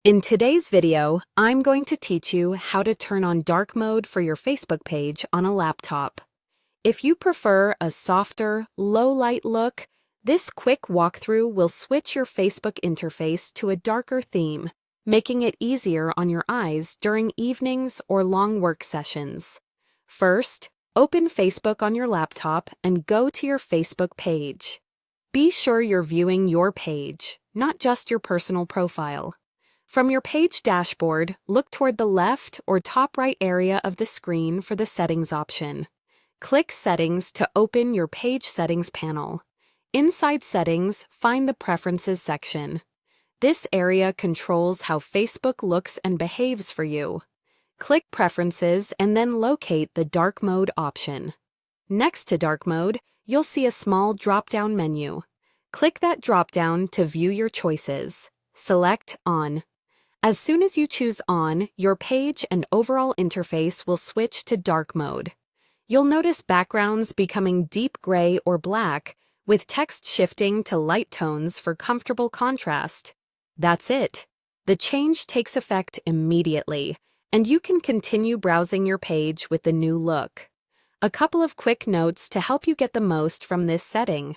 In today's video, I'm going to teach you how to turn on dark mode for your Facebook page on a laptop. If you prefer a softer, low-light look, this quick walkthrough will switch your Facebook interface to a darker theme, making it easier on your eyes during evenings or long work sessions. First, open Facebook on your laptop and go to your Facebook page. Be sure you're viewing your page, not just your personal profile. From your page dashboard, look toward the left or top right area of the screen for the Settings option. Click Settings to open your Page Settings panel. Inside Settings, find the Preferences section. This area controls how Facebook looks and behaves for you. Click Preferences and then locate the Dark Mode option. Next to Dark Mode, you'll see a small drop-down menu. Click that drop-down to view your choices. Select On. As soon as you choose On, your page and overall interface will switch to dark mode. You'll notice backgrounds becoming deep gray or black, with text shifting to light tones for comfortable contrast. That's it. The change takes effect immediately, and you can continue browsing your page with the new look. A couple of quick notes to help you get the most from this setting.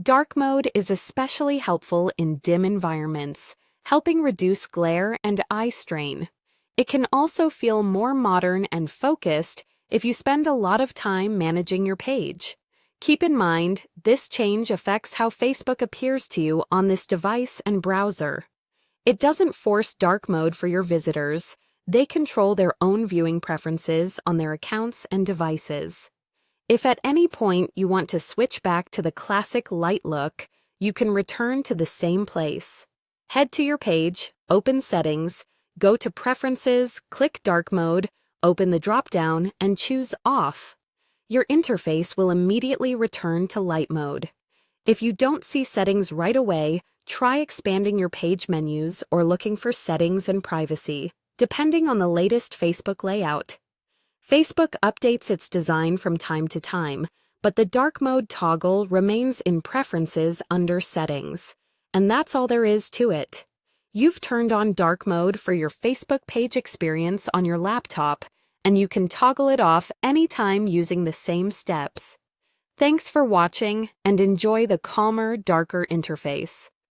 Dark mode is especially helpful in dim environments, helping reduce glare and eye strain. It can also feel more modern and focused if you spend a lot of time managing your page. Keep in mind, this change affects how Facebook appears to you on this device and browser. It doesn't force dark mode for your visitors. They control their own viewing preferences on their accounts and devices. If at any point you want to switch back to the classic light look, you can return to the same place. Head to your page, open Settings, go to Preferences, click Dark Mode, open the drop-down, and choose Off. Your interface will immediately return to light mode. If you don't see settings right away, try expanding your page menus or looking for Settings and Privacy, depending on the latest Facebook layout. Facebook updates its design from time to time, but the dark mode toggle remains in Preferences under Settings. And that's all there is to it. You've turned on dark mode for your Facebook page experience on your laptop, and you can toggle it off anytime using the same steps. Thanks for watching, and enjoy the calmer, darker interface.